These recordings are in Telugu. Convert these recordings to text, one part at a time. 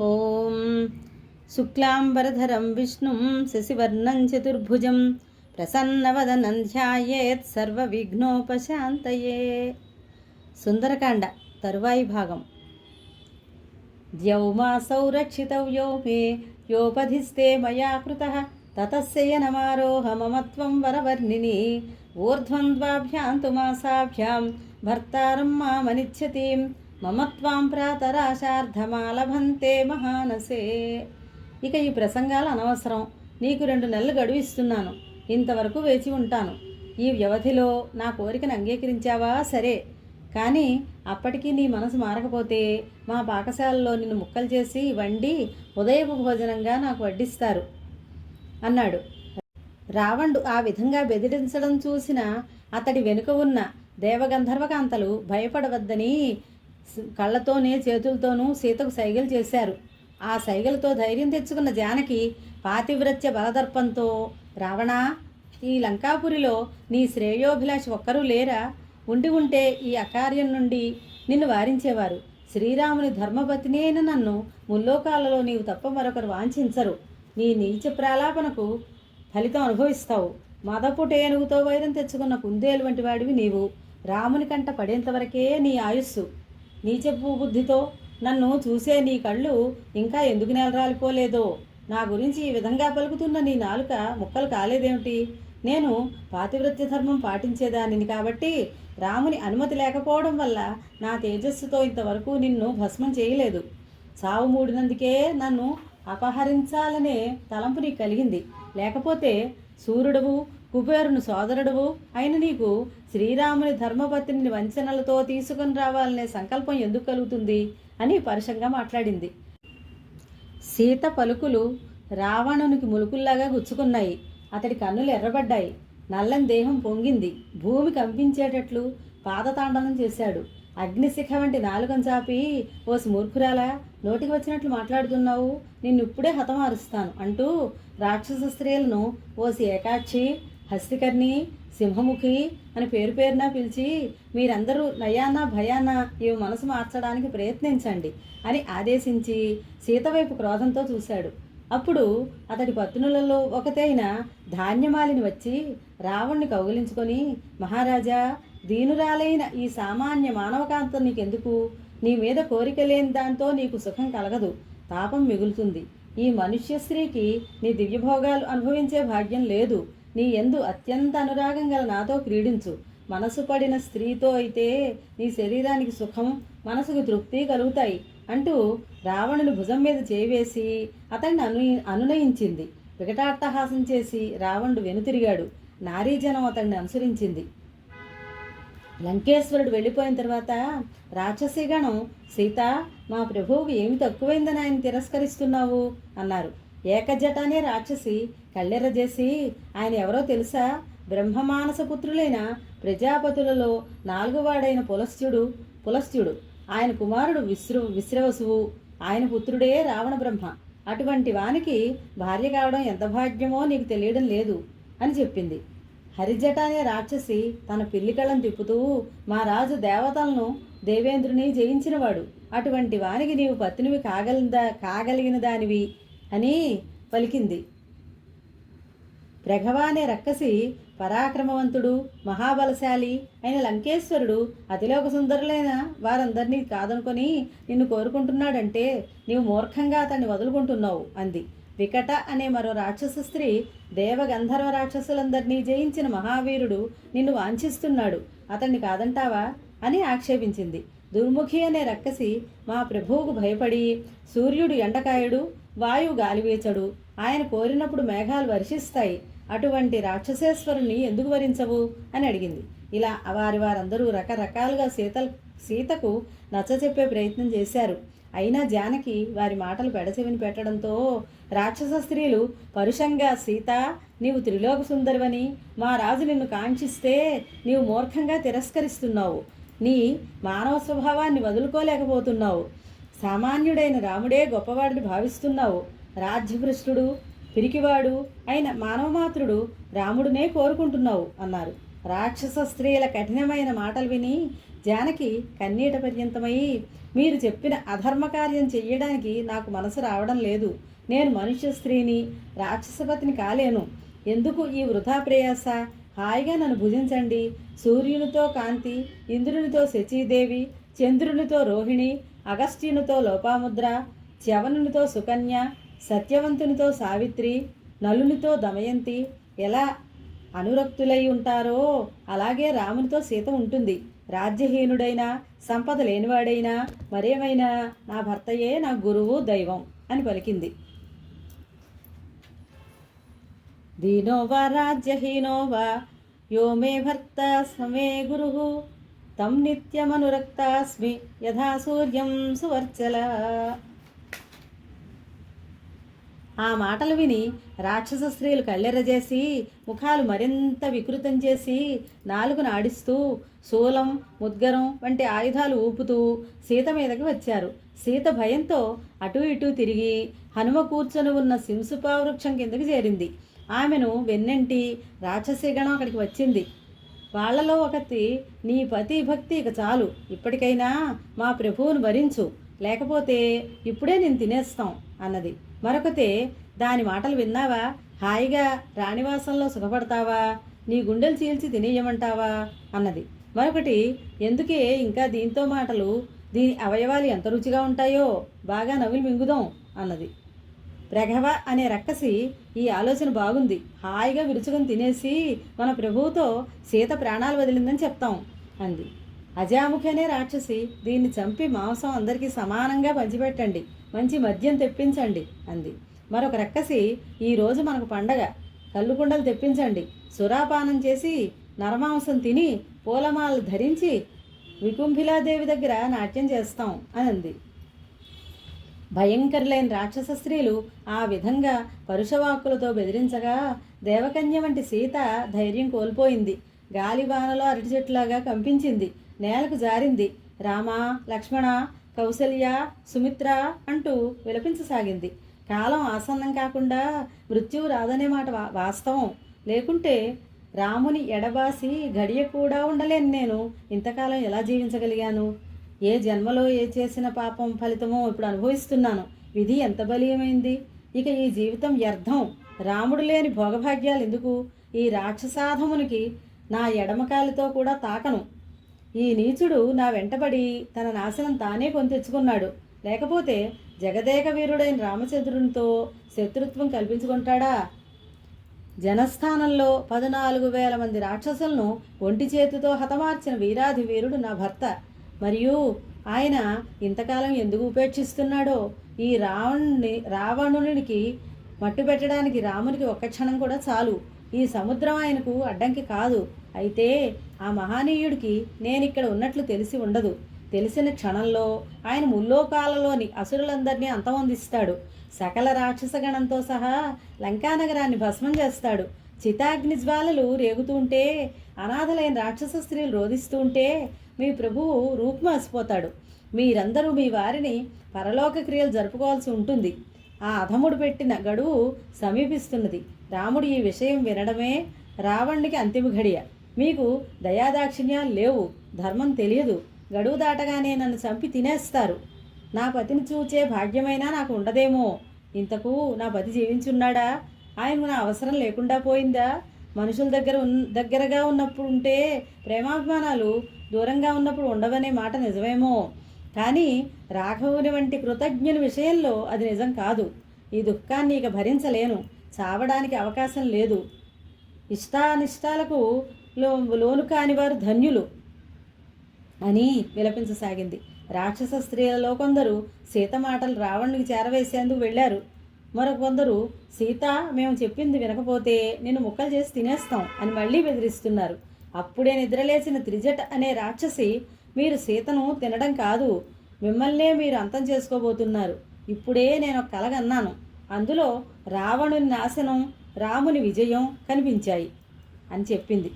ఓం శుక్లాంబరధరం విష్ణుం శశివర్ణం చతుర్భుజం ప్రసన్నవదనం ధ్యాయేత్ సర్వవిఘ్నోపశాంతయే. సుందరకాండ తరువాయి భాగం. ద్యౌమాసౌ రక్షితవ్యో మే యోపధిస్తే మయా కృతః తతస్యయనమారోహ మమత్వం వరవర్ణిని ఊర్ధ్వంద్వాభ్యాం తు మాసాభ్యాం భర్తారం మామనిచ్చతీం మమత్వాం ప్రాతరాశార్ధమాలభంతే మహానసే. ఇక ఈ ప్రసంగాలు అనవసరం. నీకు 2 నెలలు గడువు ఇస్తున్నాను. ఇంతవరకు వేచి ఉంటాను. ఈ వ్యవధిలో నా కోరికను అంగీకరించావా సరే, కానీ అప్పటికీ నీ మనసు మారకపోతే మా పాకశాలలో నిన్ను ముక్కలు చేసి వండి ఉదయపు భోజనంగా నాకు వడ్డిస్తారు అన్నాడు. రావణుడు ఆ విధంగా బెదిరించడం చూసిన అతడి వెనుక ఉన్న దేవగంధర్వకాంతలు భయపడవద్దని కళ్ళతోనే చేతులతోనూ సీతకు సైగలు చేశారు. ఆ సైగలతో ధైర్యం తెచ్చుకున్న జానకి పాతివ్రత్య బలదర్పంతో, రావణా, ఈ లంకాపురిలో నీ శ్రేయోభిలాషి ఒక్కరూ లేరా? ఉంటే ఈ అకార్యం నుండి నిన్ను వారించేవారు. శ్రీరాముని ధర్మపతిని అయిన నన్ను ముల్లోకాలలో నీవు తప్ప మరొకరు వాంఛించరు. నీ నీచ ప్రాలాపనకు ఫలితం అనుభవిస్తావు. మదపుట ఏనుగుతో వైరం తెచ్చుకున్న కుందేలు వంటి వాడివి నీవు. రాముని కంట పడేంతవరకే నీ ఆయుస్సు. నీచపు బుద్ధితో నన్ను చూసే నీ కళ్ళు ఇంకా ఎందుకు నెలరాలిపోలేదో. నా గురించి ఈ విధంగా పలుకుతున్న నీ నాలుక ముక్కలు కాలేదేమిటి? నేను పాతివ్రత్య ధర్మం పాటించేదానిని కాబట్టి రాముని అనుమతి లేకపోవడం వల్ల నా తేజస్సుతో ఇంతవరకు నిన్ను భస్మం చేయలేదు. సావు మూడినందుకే నన్ను అపహరించాలనే తలంపు నీకు కలిగింది. లేకపోతే సూర్యుడువు, కుబేరుని సోదరుడువు అయిన నీకు శ్రీరాముని ధర్మపత్నిని వంచనలతో తీసుకుని రావాలనే సంకల్పం ఎందుకు కలుగుతుంది అని పరుషంగా మాట్లాడింది. సీత పలుకులు రావణునికి ములుకుల్లాగా గుచ్చుకున్నాయి. అతడి కన్నులు ఎర్రబడ్డాయి. నల్లని దేహం పొంగింది. భూమి కంపించేటట్లు పాదతాండనం చేశాడు. అగ్నిశిఖ వంటి నాలుకను చాపి, ఓ మూర్ఖురాలా, నోటికి వచ్చినట్లు మాట్లాడుతున్నావు, నిన్నిప్పుడే హతమారుస్తాను అంటూ రాక్షస స్త్రీలను ఓసి ఏకాక్షి, హస్తికర్ణి, సింహముఖి అని పేరు పేరున పిలిచి, మీరందరూ నయానా భయానా ఇవి మనసు మార్చడానికి ప్రయత్నించండి అని ఆదేశించి సీత వైపు క్రోధంతో చూశాడు. అప్పుడు అతడి పత్నులలో ఒకతైన ధాన్యమాలిని వచ్చి రావణ్ణి కౌగిలించుకొని, మహారాజా, దీనురాలైన ఈ సామాన్య మానవకాంతం నీకెందుకు? నీ మీద కోరిక లేని దాంతో నీకు సుఖం కలగదు, తాపం మిగులుతుంది. ఈ మనుష్య స్త్రీకి నీ దివ్యభోగాలు అనుభవించే భాగ్యం లేదు. నీ యందు అత్యంత అనురాగం గల నాతో క్రీడించు. మనసు పడిన స్త్రీతో అయితే నీ శరీరానికి సుఖం, మనసుకు తృప్తి కలుగుతాయి అంటూ రావణుని భుజం మీద చేవేసి అతన్ని అనునయించింది. వికటాట్టహాసం చేసి రావణుడు వెనుతిరిగాడు. నారీజనం అతన్ని అనుసరించింది. లంకేశ్వరుడు వెళ్ళిపోయిన తర్వాత రాక్షసీగణం, సీత, మా ప్రభువుకు ఏమి తక్కువైందని ఆయన తిరస్కరిస్తున్నావు అన్నారు. ఏకజట అనే రాక్షసి కళ్ళెర్రజేసి, ఆయన ఎవరో తెలుసా? బ్రహ్మమానస పుత్రులైన ప్రజాపతులలో 4వ వాడైన పులస్త్యుడు. ఆయన కుమారుడు విశ్రవసువు. ఆయన పుత్రుడే రావణ బ్రహ్మ. అటువంటి వానికి భార్య కావడం ఎంత భాగ్యమో నీకు తెలియడం లేదు అని చెప్పింది. హరిజట అనే రాక్షసి తన పిల్లికళ్ళను తిప్పుతూ, మా రాజు దేవతలను, దేవేంద్రుని జయించినవాడు. అటువంటి వానికి నీవు పత్నివి కాగలిగిన దానివి అని పలికింది. ప్రఘవ అనే రక్కసి పరాక్రమవంతుడు, మహాబలశాలి అయిన లంకేశ్వరుడు అతిలోక సుందరులైన వారందరినీ కాదనుకొని నిన్ను కోరుకుంటున్నాడంటే నీవు మూర్ఖంగా అతన్ని వదులుకుంటున్నావు అంది. వికట అనే మరో రాక్షస స్త్రీ, దేవగంధర్వ రాక్షసులందరినీ జయించిన మహావీరుడు నిన్ను వాంఛిస్తున్నాడు, అతన్ని కాదంటావా అని ఆక్షేపించింది. దుర్ముఖి అనే రక్కసి, మా ప్రభువుకు భయపడి సూర్యుడు ఎండకాయడు, వాయువు గాలివీచడు, ఆయన కోరినప్పుడు మేఘాలు వర్షిస్తాయి, అటువంటి రాక్షసేశ్వరుని ఎందుకు వరించవు అని అడిగింది. ఇలా వారందరూ రకరకాలుగా సీతకు నచ్చచెప్పే ప్రయత్నం చేశారు. అయినా జానకి వారి మాటలు పెడచెవిని పెట్టడంతో రాక్షస స్త్రీలు పరుషంగా, సీత, నీవు త్రిలోక సుందరివని మా రాజు నిన్ను కాంక్షిస్తే నీవు మూర్ఖంగా తిరస్కరిస్తున్నావు. నీ మానవ స్వభావాన్ని వదులుకోలేకపోతున్నావు. సామాన్యుడైన రాముడే గొప్పవాడిని భావిస్తున్నావు. రాజ్యభ్రష్టుడు, పిరికివాడు అయిన మానవమాత్రుడు రాముడినే కోరుకుంటున్నావు అన్నారు. రాక్షస స్త్రీల కఠినమైన మాటలు విని జానకి కన్నీట పర్యంతమై మీరు చెప్పిన అధర్మ కార్యం చెయ్యడానికి నాకు మనసు రావడం లేదు. నేను మనుష్య స్త్రీని, రాక్షసపతిని కాలేను. ఎందుకు ఈ వృధా ప్రయాస? హాయిగా నన్ను భుజించండి. సూర్యునితో కాంతి, ఇంద్రునితో శచీదేవి, చంద్రునితో రోహిణి, అగస్త్యునితో లోపాముద్ర, చ్యవనునితో సుకన్య, సత్యవంతునితో సావిత్రి, నలునితో దమయంతి ఎలా అనురక్తులై ఉంటారో అలాగే రామునితో సీత ఉంటుంది. రాజ్యహీనుడైనా సంపద లేనివాడైనా మరేమైనా నా భర్తయే నా గురువు దైవం అని పలికింది. దీనో వా రాజ్యహీనో వా యో మే భర్త సమే గురు తం నిత్యమనురక్తాస్మి యథా సూర్యం సువర్చల. ఆ మాటలు విని రాక్షస స్త్రీలు కళ్ళెరజేసి ముఖాలు మరింత వికృతం చేసి నాలుగును ఆడిస్తూ శూలం, ముద్గరం వంటి ఆయుధాలు ఊపుతూ సీత మీదకి వచ్చారు. సీత భయంతో అటూ ఇటూ తిరిగి హనుమ కూర్చొని ఉన్న సింసుపా వృక్షం కిందకి చేరింది. ఆమెను వెన్నెంటి రాక్షసీగణం అక్కడికి వచ్చింది. వాళ్లలో ఒకటి, నీ పతి భక్తి ఇక చాలు, ఇప్పటికైనా మా ప్రభువును భరించు, లేకపోతే ఇప్పుడే నేను తినేస్తాం అన్నది. మరొకతే, దాని మాటలు విన్నావా? హాయిగా రాణివాసంలో సుఖపడతావా? నీ గుండెలు చీల్చి తినేయమంటావా అన్నది. మరొకటి, ఎందుకే ఇంకా దీంతో మాటలు? దీని అవయవాలు ఎంత రుచిగా ఉంటాయో బాగా నవ్వులు మింగుదాం అన్నది. ప్రఘవ అనే రక్కసి, ఈ ఆలోచన బాగుంది, హాయిగా విరుచుకొని తినేసి మన ప్రభువుతో సీత ప్రాణాలు వదిలిందని చెప్తాం అంది. అజాముఖి అనే రాక్షసి, దీన్ని చంపి మాంసం అందరికీ సమానంగా పంచిపెట్టండి, మంచి మద్యం తెప్పించండి అంది. మరొక రక్కసి, ఈరోజు మనకు పండగ, కల్లుకుండలు తెప్పించండి, సురాపానం చేసి నరమాంసం తిని పూలమాలలు ధరించి వికుంభిలాదేవి దగ్గర నాట్యం చేస్తాం అని అంది. భయంకరులైన రాక్షస స్త్రీలు ఆ విధంగా పరుషవాక్కులతో బెదిరించగా దేవకన్య వంటి సీత ధైర్యం కోల్పోయింది. గాలివానలో అరటి చెట్టులాగా కంపించింది, నేలకు జారింది. రామ, లక్ష్మణ, కౌసల్య, సుమిత్ర అంటూ విలపించసాగింది. కాలం ఆసన్నం కాకుండా మృత్యువు రాదనే మాట వాస్తవం. లేకుంటే రాముని ఎడబాసి గడియ కూడా ఉండలేను. నేను ఇంతకాలం ఎలా జీవించగలిగాను? ఏ జన్మలో ఏ చేసిన పాపం ఫలితమో ఇప్పుడు అనుభవిస్తున్నాను. విధి ఎంత బలీయమైంది. ఇక ఈ జీవితం వ్యర్థం. రాముడు లేని భోగభాగ్యాలు ఎందుకు? ఈ రాక్షసాధమునికి నా ఎడమకాలితో కూడా తాకను. ఈ నీచుడు నా వెంటబడి తన నాశనం తానే కొని తెచ్చుకున్నాడు. లేకపోతే జగదేక వీరుడైన రామచంద్రునితో శత్రుత్వం కల్పించుకుంటాడా? జనస్థానంలో 14,000 మంది రాక్షసులను ఒంటి చేతితో హతమార్చిన వీరాధి వీరుడు నా భర్త. మరియు ఆయన ఇంతకాలం ఎందుకు ఉపేక్షిస్తున్నాడో? ఈ రావణునికి మట్టు పెట్టడానికి రామునికి ఒక్క క్షణం కూడా చాలు. ఈ సముద్రం ఆయనకు అడ్డంకి కాదు. అయితే ఆ మహానీయుడికి నేనిక్కడ ఉన్నట్లు తెలిసి ఉండదు. తెలిసిన క్షణంలో ఆయన ముల్లోకాలలోని అసురులందరినీ అంతమొందిస్తాడు. సకల రాక్షసగణంతో సహా లంకానగరాన్ని భస్మం చేస్తాడు. చితాగ్ని జ్వాలలు రేగుతుంటే, అనాథలైన రాక్షస స్త్రీలు రోధిస్తూ ఉంటే మీ ప్రభువు రూపుమాసిపోతాడు. మీరందరూ మీ వారిని పరలోక క్రియలు జరుపుకోవాల్సి ఉంటుంది. ఆ అధముడు పెట్టిన గడువు సమీపిస్తున్నది. రాముడు ఈ విషయం వినడమే రావణునికి అంతిమ ఘడియ. మీకు దయాదాక్షిణ్యాలు లేవు, ధర్మం తెలియదు. గడువు దాటగానే నన్ను చంపి తినేస్తారు. నా పతిని చూచే భాగ్యమైనా నాకు ఉండదేమో. ఇంతకు నా పతి జీవించున్నాడా? ఆయనకు నా అవసరం లేకుండా పోయిందా? మనుషుల దగ్గరగా ఉన్నప్పుడు ఉంటే ప్రేమాభిమానాలు దూరంగా ఉన్నప్పుడు ఉండవనే మాట నిజమేమో. కానీ రాఘవుని వంటి కృతజ్ఞుని విషయంలో అది నిజం కాదు. ఈ దుఃఖాన్ని ఇక భరించలేను. చావడానికి అవకాశం లేదు. ఇష్టానిష్టాలకు లోను కాని వారు ధన్యులు అని విలపించసాగింది. రాక్షస స్త్రీలలో కొందరు సీత మాటలు రావణునికి చేరవేసేందుకు వెళ్ళారు. మరొకొందరు, సీత, మేము చెప్పింది వినకపోతే నిన్ను ముక్కలు చేసి తినేస్తాం అని మళ్ళీ బెదిరిస్తున్నారు. అప్పుడే నిద్రలేచిన త్రిజట అనే రాక్షసి, మీరు సీతను తినడం కాదు, మిమ్మల్నే మీరు అంతం చేసుకోబోతున్నారు. ఇప్పుడే నేను ఒక కలగన్నాను. అందులో రావణుని నాశనం, రాముని విజయం కనిపించాయి అని చెప్పింది.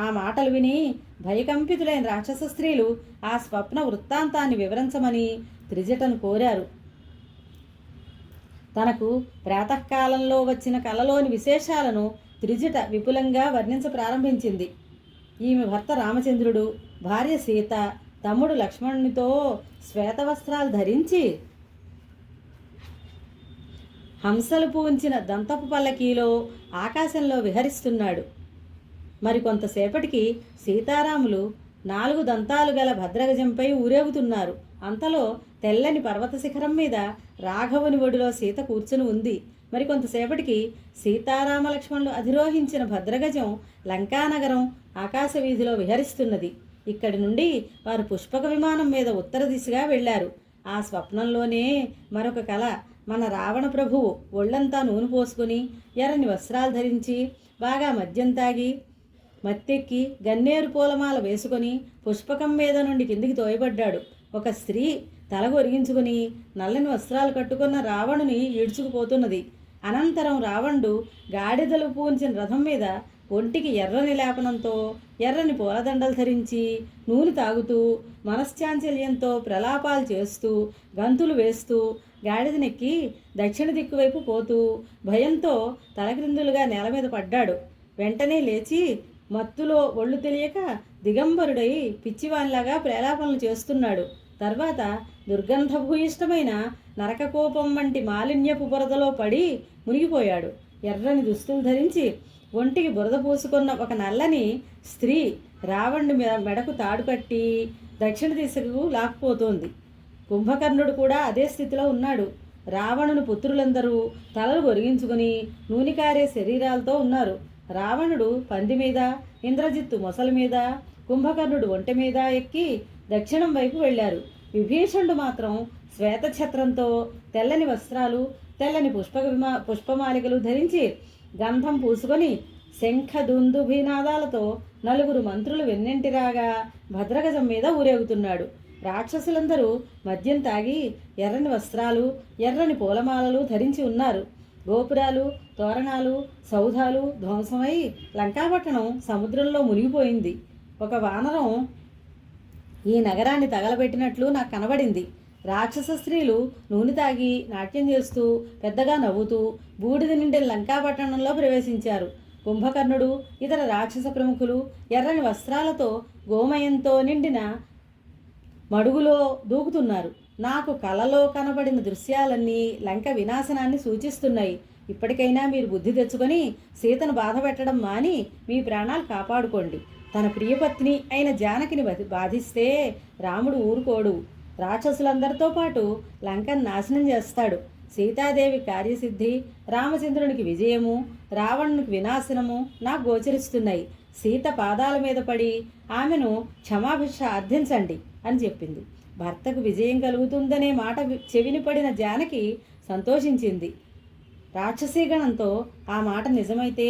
ఆ మాటలు విని భయకంపితులైన రాక్షస స్త్రీలు ఆ స్వప్న వృత్తాంతాన్ని వివరించమని త్రిజటను కోరారు. తనకు ప్రాతకాలంలో వచ్చిన కలలోని విశేషాలను త్రిజట విపులంగా వర్ణించ ప్రారంభించింది. ఈమె భర్త రామచంద్రుడు, భార్య సీత తమ్ముడు లక్ష్మణునితో శ్వేతవస్త్రాలు ధరించి హంసలు పూంచిన దంతపు పల్లకీలో ఆకాశంలో విహరిస్తున్నాడు. మరికొంతసేపటికి సీతారాములు 4 దంతాలు గల భద్రగజంపై ఊరేగుతున్నారు. అంతలో తెల్లని పర్వత శిఖరం మీద రాఘవుని ఒడిలో సీత కూర్చుని ఉంది. మరికొంతసేపటికి సీతారామ లక్ష్మణులు అధిరోహించిన భద్రగజం లంకానగరం ఆకాశ వీధిలో విహరిస్తున్నది. ఇక్కడి నుండి వారు పుష్పక విమానం మీద ఉత్తర దిశగా వెళ్లారు. ఆ స్వప్నంలోనే మరొక కళ. మన రావణ ప్రభువు ఒళ్లంతా నూనె పోసుకుని ఎర్రని వస్త్రాలు ధరించి బాగా మద్యం తాగి మత్తెక్కి గన్నేరు పూలమాల వేసుకొని పుష్పకం మీద నుండి కిందికి తోయబడ్డాడు. ఒక స్త్రీ తల ఒరిగించుకుని నల్లని వస్త్రాలు కట్టుకున్న రావణుని ఈడ్చుకుపోతున్నది. అనంతరం రావణుడు గాడిదలు పూంచిన రథం మీద ఒంటికి ఎర్రని లేపనంతో ఎర్రని పూలదండలు ధరించి నూనె తాగుతూ మనశ్చాంచల్యంతో ప్రలాపాలు చేస్తూ గంతులు వేస్తూ గాడిదనెక్కి దక్షిణ దిక్కు వైపు పోతూ భయంతో తలక్రిందులుగా నేల మీద పడ్డాడు. వెంటనే లేచి మత్తులో ఒళ్ళు తెలియక దిగంబరుడై పిచ్చివానిలాగా ప్రేలాపనలు చేస్తున్నాడు. తర్వాత దుర్గంధభూయిష్టమైన నరకకోపం వంటి మాలిన్యపు బురదలో పడి మునిగిపోయాడు. ఎర్రని దుస్తులు ధరించి ఒంటికి బురద పూసుకున్న ఒక నల్లని స్త్రీ రావణుడి మెడకు తాడు కట్టి దక్షిణ దిశకు లాక్కుపోతోంది. కుంభకర్ణుడు కూడా అదే స్థితిలో ఉన్నాడు. రావణుని పుత్రులందరూ తలలు గొరిగించుకుని నూనెకారే శరీరాలతో ఉన్నారు. రావణుడు పంది మీద, ఇంద్రజిత్తు మొసలి మీద, కుంభకర్ణుడు ఒంటె మీద ఎక్కి దక్షిణం వైపు వెళ్లారు. విభీషణుడు మాత్రం శ్వేతఛత్రంతో తెల్లని వస్త్రాలు, తెల్లని పుష్పమాలికలు ధరించి గంధం పూసుకొని శంఖ దుందుభినాదాలతో 4 మంత్రులు వెన్నెంటిరాగా భద్రగజం మీద ఊరేగుతున్నాడు. రాక్షసులందరూ మద్యం తాగి ఎర్రని వస్త్రాలు, ఎర్రని పూలమాలలు ధరించి ఉన్నారు. గోపురాలు, తోరణాలు, సౌధాలు ధ్వంసమై లంకాపట్టణం సముద్రంలో మునిగిపోయింది. ఒక వానరం ఈ నగరాన్ని తగలబెట్టినట్లు నాకు కనబడింది. రాక్షస స్త్రీలు నూనె తాగి నాట్యం చేస్తూ పెద్దగా నవ్వుతూ బూడిద నిండిన లంకాపట్టణంలో ప్రవేశించారు. కుంభకర్ణుడు, ఇతర రాక్షస ప్రముఖులు ఎర్రని వస్త్రాలతో గోమయంతో నిండిన మడుగులో దూకుతున్నారు. నాకు కలలో కనబడిన దృశ్యాలన్నీ లంక వినాశనాన్ని సూచిస్తున్నాయి. ఇప్పటికైనా మీరు బుద్ధి తెచ్చుకొని సీతను బాధ పెట్టడం మాని మీ ప్రాణాలు కాపాడుకోండి. తన ప్రియపత్ని అయిన జానకిని బాధిస్తే రాముడు ఊరుకోడు. రాక్షసులందరితో పాటు లంకను నాశనం చేస్తాడు. సీతాదేవి కార్యసిద్ధి, రామచంద్రునికి విజయము, రావణునికి వినాశనము నాకు గోచరిస్తున్నాయి. సీత పాదాల మీద పడి ఆమెను క్షమాభిక్ష అర్థించండి అని చెప్పింది. భర్తకు విజయం కలుగుతుందనే మాట చెవిని పడిన జానకి సంతోషించింది. రాక్షసీగణంతో ఆ మాట నిజమైతే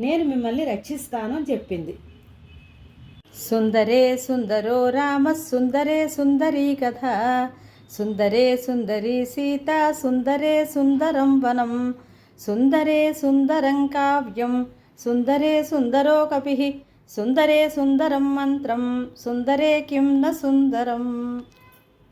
నేను మిమ్మల్ని రక్షిస్తాను అని చెప్పింది. సుందరే సుందరో రామ సుందరే సుందరీ కథ, సుందరే సుందరీ సీత, సుందరే సుందరం వనం, సుందరే సుందరం కావ్యం, సుందరే సుందరో కపిః, సుందరే సుందరం మంత్రం, సుందరే కిం న సుందరం.